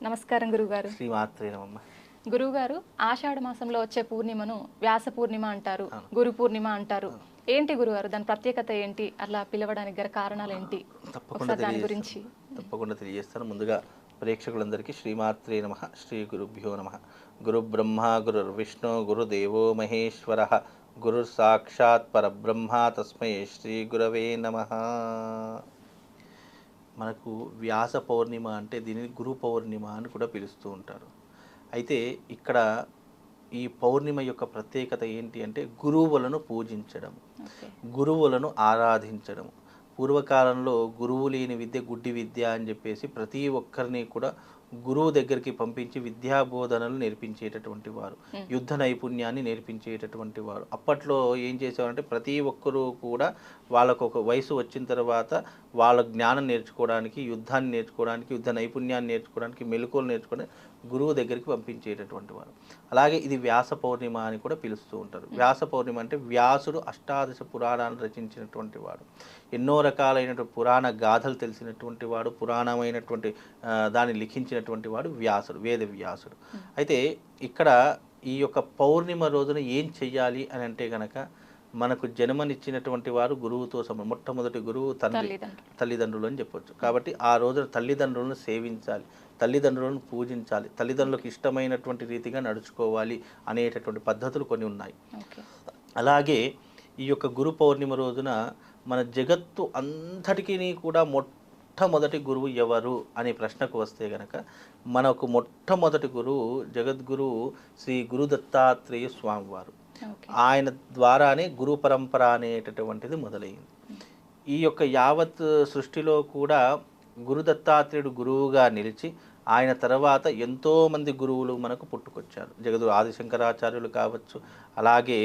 నమస్కారం గురుగారు. శ్రీమాత్రే నమః. గురుగారు, ఆషాఢ మాసంలో వచ్చే పూర్ణిమను వ్యాస పూర్ణిమ అంటారు, గురు పూర్ణిమ అంటారు. ఏంటి గురుగారు, దాని ప్రత్యేకత ఏంటి, అలా పిలవడానికి గల కారణాలు ఏంటి? దాని గురించి తప్పకుండా తెలియజేస్తాను. ముందుగా ప్రేక్షకులందరికీ శ్రీమాత్రే నమః, శ్రీ గురుభ్యో నమః. గురు బ్రహ్మ గురుర్ విష్ణు గురుదేవో మహేశ్వర, గురు సాక్షాత్ పరబ్రహ్మ తస్మై శ్రీ గురవే నమః. మనకు వ్యాస పౌర్ణిమ అంటే దీనిని గురు పౌర్ణిమ అని కూడా పిలుస్తూ ఉంటారు. అయితే ఇక్కడ ఈ పౌర్ణిమ యొక్క ప్రత్యేకత ఏంటి అంటే గురువులను పూజించడం, గురువులను ఆరాధించడం. పూర్వకాలంలో గురువు లేని విద్య గుడ్డి విద్య అని చెప్పేసి ప్రతి ఒక్కరిని కూడా గురువు దగ్గరికి పంపించి విద్యాబోధనలు నేర్పించేటటువంటి వారు, యుద్ధ నైపుణ్యాన్ని నేర్పించేటటువంటి వారు. అప్పట్లో ఏం చేసేవారంటే ప్రతి ఒక్కరూ కూడా వాళ్ళకు ఒక వయసు వచ్చిన తర్వాత వాళ్ళ జ్ఞానం నేర్చుకోవడానికి, యుద్ధాన్ని నేర్చుకోవడానికి, యుద్ధ నైపుణ్యాన్ని నేర్చుకోవడానికి, మెలకువలు నేర్చుకోవడానికి గురువు దగ్గరికి పంపించేటటువంటి వారు. అలాగే ఇది వ్యాస పౌర్ణిమ అని కూడా పిలుస్తూ ఉంటారు. వ్యాస పౌర్ణిమ అంటే వ్యాసుడు అష్టాదశ పురాణాలను రచించినటువంటి వాడు, ఎన్నో రకాలైనటువంటి పురాణ గాథలు తెలిసినటువంటి వాడు, పురాణమైనటువంటి దాన్ని లిఖించినటువంటి వాడు వ్యాసుడు, వేద వ్యాసుడు. అయితే ఇక్కడ ఈ యొక్క పౌర్ణిమ రోజున ఏం చెయ్యాలి అని అంటే కనుక, మనకు జన్మనిచ్చినటువంటి వారు గురువుతో మొట్టమొదటి గురువు తల్లిదండ్రులు అని చెప్పొచ్చు. కాబట్టి ఆ రోజున తల్లిదండ్రులను సేవించాలి, తల్లిదండ్రులను పూజించాలి, తల్లిదండ్రులకు ఇష్టమైనటువంటి రీతిగా నడుచుకోవాలి అనేటటువంటి పద్ధతులు కొన్ని ఉన్నాయి. అలాగే ఈ యొక్క గురు పౌర్ణిమ రోజున మన జగత్తు అంతటికీ కూడా మొట్టమొదటి గురువు ఎవరు అనే ప్రశ్నకు వస్తే గనక, మనకు మొట్టమొదటి గురువు జగద్గురువు శ్రీ గురు దత్తాత్రేయ స్వామివారు. ఆయన ద్వారానే గురు పరంపర అనేటటువంటిది మొదలైంది. ఈ యొక్క యావత్ సృష్టిలో కూడా గురు దత్తాత్రేయుడు గురువుగా నిలిచి ఆయన తర్వాత ఎంతోమంది గురువులు మనకు పుట్టుకొచ్చారు. జగద్గురు ఆదిశంకరాచార్యులు కావచ్చు, అలాగే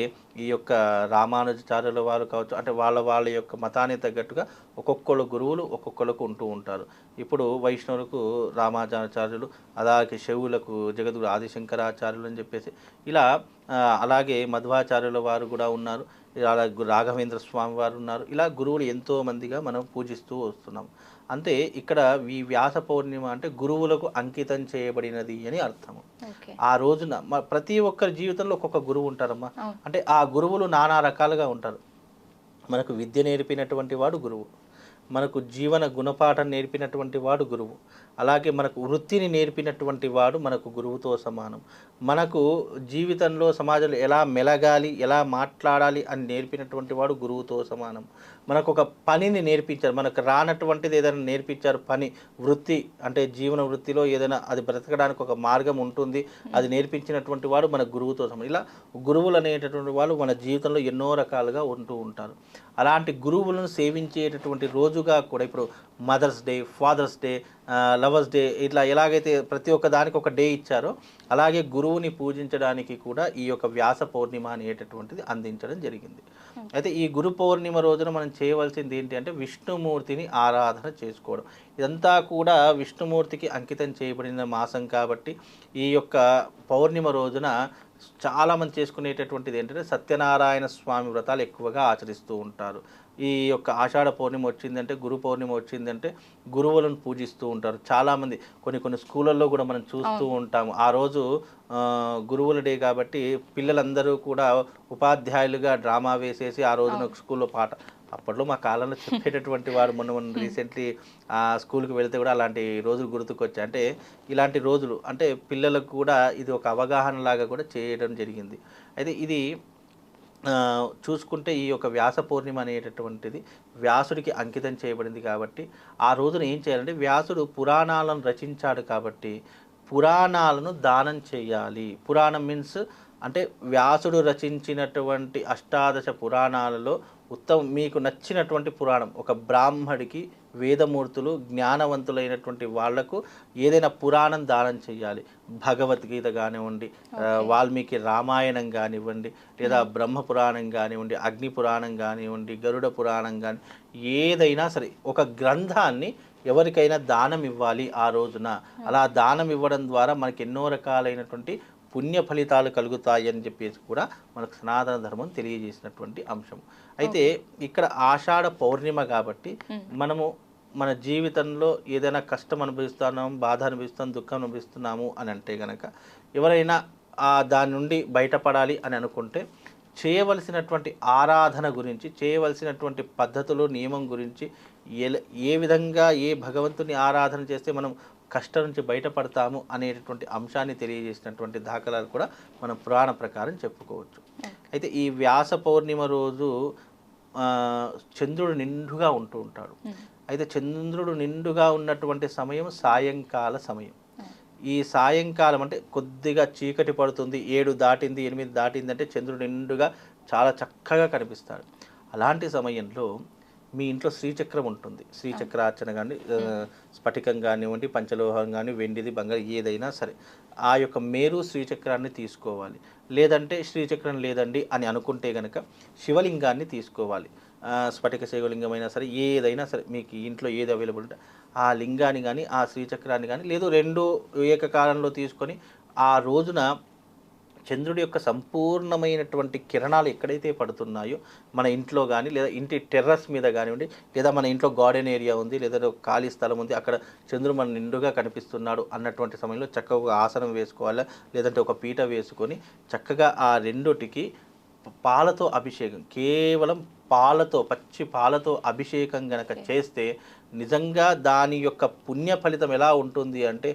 ఈ యొక్క రామానుజాచార్యుల వారు కావచ్చు. అంటే వాళ్ళ యొక్క మతానికి తగ్గట్టుగా ఒక్కొక్కరు గురువులు ఒక్కొక్కరికి ఉంటూ ఉంటారు. ఇప్పుడు వైష్ణవులకు రామానుజాచార్యులు, అలాగే శైవులకు జగద్గురు ఆదిశంకరాచార్యులు అని చెప్పేసి ఇలా, అలాగే మధ్వాచార్యుల వారు కూడా ఉన్నారు, అలాగే రాఘవేంద్ర స్వామి వారు ఉన్నారు. ఇలా గురువులు ఎంతోమందిగా మనం పూజిస్తూ వస్తున్నాం. అంటే ఇక్కడ ఈ వ్యాస పౌర్ణిమ అంటే గురువులకు అంకితం చేయబడినది అని అర్థము. ఆ రోజున ప్రతి ఒక్కరి జీవితంలో ఒక్కొక్క గురువు ఉంటారమ్మా. అంటే ఆ గురువులు నానా రకాలుగా ఉంటారు. మనకు విద్య నేర్పినటువంటి వాడు గురువు, మనకు జీవన గుణపాఠం నేర్పినటువంటి వాడు గురువు, అలాగే మనకు వృత్తిని నేర్పినటువంటి వాడు మనకు గురువుతో సమానం. మనకు జీవితంలో సమాజంలో ఎలా మెలగాలి, ఎలా మాట్లాడాలి అని నేర్పినటువంటి వాడు గురువుతో సమానం. మనకు ఒక పనిని నేర్పించారు, మనకు రానటువంటిది ఏదైనా నేర్పించారు, పని వృత్తి అంటే జీవన వృత్తిలో ఏదైనా అది బ్రతకడానికి ఒక మార్గం ఉంటుంది, అది నేర్పించినటువంటి వాడు మన గురువుతో సమానం. ఇలా గురువులు అనేటటువంటి వాళ్ళు మన జీవితంలో ఎన్నో రకాలుగా ఉంటూ ఉంటారు. అలాంటి గురువులను సేవించేటటువంటి రోజుగా కూడా ఇప్పుడు Mother's Day, Father's Day, Lovers Day, ఇట్లా ఎలాగైతే ప్రతి ఒక్క దానికి ఒక డే ఇచ్చారో అలాగే గురువుని పూజించడానికి కూడా ఈ యొక్క వ్యాస పౌర్ణిమ అనేటటువంటిది అందించడం జరిగింది. అయితే ఈ గురు పౌర్ణిమ రోజున మనం చేయవలసింది ఏంటి అంటే విష్ణుమూర్తిని ఆరాధన చేసుకోవడం. ఇదంతా కూడా విష్ణుమూర్తికి అంకితం చేయబడిన మాసం కాబట్టి ఈ యొక్క పౌర్ణిమ రోజున చాలామంది చేసుకునేటటువంటిది ఏంటంటే సత్యనారాయణ స్వామి వ్రతాలు ఎక్కువగా ఆచరిస్తూ ఉంటారు. ఈ యొక్క ఆషాఢ పౌర్ణిమ వచ్చిందంటే, గురు పౌర్ణిమ వచ్చిందంటే గురువులను పూజిస్తూ ఉంటారు చాలామంది. కొన్ని స్కూళ్ళల్లో కూడా మనం చూస్తూ ఉంటాము. ఆ రోజు గురువుల డే కాబట్టి పిల్లలందరూ కూడా ఉపాధ్యాయులుగా డ్రామా వేసేసి ఆ రోజున స్కూల్లో అప్పట్లో మా కాలంలో చెప్పేటటువంటి వారు మొన్న రీసెంట్లీ ఆ స్కూల్కి వెళ్తే కూడా అలాంటి రోజులు గుర్తుకొచ్చాయి. అంటే ఇలాంటి రోజులు అంటే పిల్లలకు కూడా ఇది ఒక అవగాహన లాగా కూడా చేయడం జరిగింది. అయితే ఇది చూసుకుంటే ఈ యొక్క వ్యాస పౌర్ణిమ అనేటటువంటిది వ్యాసుడికి అంకితం చేయబడింది కాబట్టి ఆ రోజున ఏం చేయాలంటే, వ్యాసుడు పురాణాలను రచించాడు కాబట్టి పురాణాలను దానం చేయాలి. పురాణం మీన్స్ అంటే వ్యాసుడు రచించినటువంటి అష్టాదశ పురాణాలలో మీకు నచ్చినటువంటి పురాణం, ఒక బ్రాహ్మడికి వేదమూర్తులు జ్ఞానవంతులైనటువంటి వాళ్లకు ఏదైనా పురాణం దానం చేయాలి. భగవద్గీత కానివ్వండి, వాల్మీకి రామాయణం కానివ్వండి, లేదా బ్రహ్మ పురాణం కానివ్వండి, అగ్ని పురాణం కానివ్వండి, గరుడ పురాణం కానీ ఏదైనా సరే ఒక గ్రంథాన్ని ఎవరికైనా దానం ఇవ్వాలి ఆ రోజున. అలా దానం ఇవ్వడం ద్వారా మనకి ఎన్నో రకాలైనటువంటి పుణ్య ఫలితాలు కలుగుతాయి అని చెప్పేసి కూడా మనకు సనాతన ధర్మం తెలియజేసినటువంటి అంశం. అయితే ఇక్కడ ఆషాఢ పౌర్ణిమ కాబట్టి మనము మన జీవితంలో ఏదైనా కష్టం అనుభవిస్తున్నాము, బాధ అనుభవిస్తున్నాం, దుఃఖం అనుభవిస్తున్నాము అని అంటే కనుక ఎవరైనా దాని నుండి బయటపడాలి అని అనుకుంటే చేయవలసినటువంటి ఆరాధన గురించి, చేయవలసినటువంటి పద్ధతులు, నియమం గురించి, ఏ విధంగా ఏ భగవంతుని ఆరాధన చేస్తే మనం కష్టం నుంచి బయటపడతాము అనేటటువంటి అంశాన్ని తెలియజేసినటువంటి దాఖలాలు కూడా మనం పురాణ ప్రకారం చెప్పుకోవచ్చు. అయితే ఈ వ్యాస పౌర్ణిమ రోజు చంద్రుడు నిండుగా ఉంటూ ఉంటాడు. అయితే చంద్రుడు నిండుగా ఉన్నటువంటి సమయం సాయంకాల సమయం. ఈ సాయంకాలం అంటే కొద్దిగా చీకటి పడుతుంది, 7 దాటింది 8 దాటింది అంటే చంద్రుడు నిండుగా చాలా చక్కగా కనిపిస్తాడు. అలాంటి సమయంలో మీ ఇంట్లో శ్రీచక్రం ఉంటుంది. శ్రీచక్రార్చన కానీ, స్ఫటికం కానివ్వండి, పంచలోహం కానీ, వెండిది, బంగారు ఏదైనా సరే ఆ యొక్క మేరు శ్రీచక్రాన్ని తీసుకోవాలి. లేదంటే శ్రీచక్రం లేదండి అని అనుకుంటే కనుక శివలింగాన్ని తీసుకోవాలి. స్ఫటిక శివలింగమైనా సరే ఏదైనా సరే మీకు ఇంట్లో ఏది అవైలబుల్ ఉంటే ఆ లింగాన్ని కానీ ఆ శ్రీచక్రాన్ని కానీ లేదు 2 ఏకకాలంలో తీసుకొని ఆ రోజున చంద్రుడి యొక్క సంపూర్ణమైనటువంటి కిరణాలు ఎక్కడైతే పడుతున్నాయో మన ఇంట్లో కానీ లేదా ఇంటి టెర్రస్ మీద కానివ్వండి, లేదా మన ఇంట్లో గార్డెన్ ఏరియా ఉంది, లేదా ఖాళీ స్థలం ఉంది, అక్కడ చంద్రుడు మన నిండుగా కనిపిస్తున్నాడు అన్నటువంటి సమయంలో చక్కగా ఒక ఆసనం వేసుకోవాలా, లేదంటే ఒక పీట వేసుకొని చక్కగా ఆ రెండిటికి పాలతో అభిషేకం, కేవలం పాలతో, పచ్చి పాలతో అభిషేకం గనక చేస్తే నిజంగా దాని యొక్క పుణ్య ఫలితం ఎలా ఉంటుంది అంటే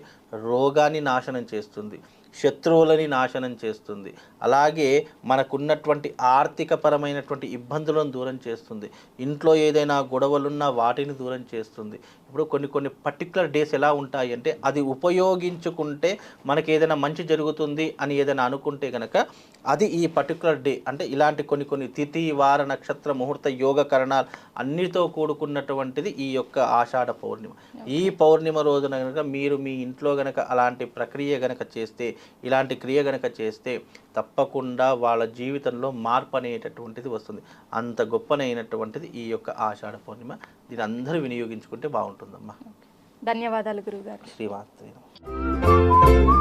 రోగాన్ని నాశనం చేస్తుంది, శత్రువులని నాశనం చేస్తుంది, అలాగే మనకున్నటువంటి ఆర్థికపరమైనటువంటి ఇబ్బందులను దూరం చేస్తుంది, ఇంట్లో ఏదైనా గొడవలున్నా వాటిని దూరం చేస్తుంది. ఇప్పుడు కొన్ని పర్టికులర్ డేస్ ఎలా ఉంటాయి అంటే అది ఉపయోగించుకుంటే మనకి ఏదైనా మంచి జరుగుతుంది అని ఏదైనా అనుకుంటే కనుక అది ఈ పర్టికులర్ డే అంటే ఇలాంటి కొన్ని తిథి, వార, నక్షత్ర, ముహూర్త, యోగ కరణాలు అన్నిటితో కూడుకున్నటువంటిది ఈ యొక్క ఆషాఢ పౌర్ణిమ. ఈ పౌర్ణిమ రోజున కనుక మీరు మీ ఇంట్లో గనక అలాంటి ప్రక్రియ గనక చేస్తే, ఇలాంటి క్రియ గనక చేస్తే తప్పకుండా వాళ్ళ జీవితంలో మార్పు అనేటటువంటిది వస్తుంది. అంత గొప్పనైనటువంటిది ఈ యొక్క ఆషాఢ పౌర్ణిమ. దీన్ని అందరూ వినియోగించుకుంటే బాగుంటుందమ్మా. ధన్యవాదాలు గురువుగారు. శ్రీమాత్రే నమః.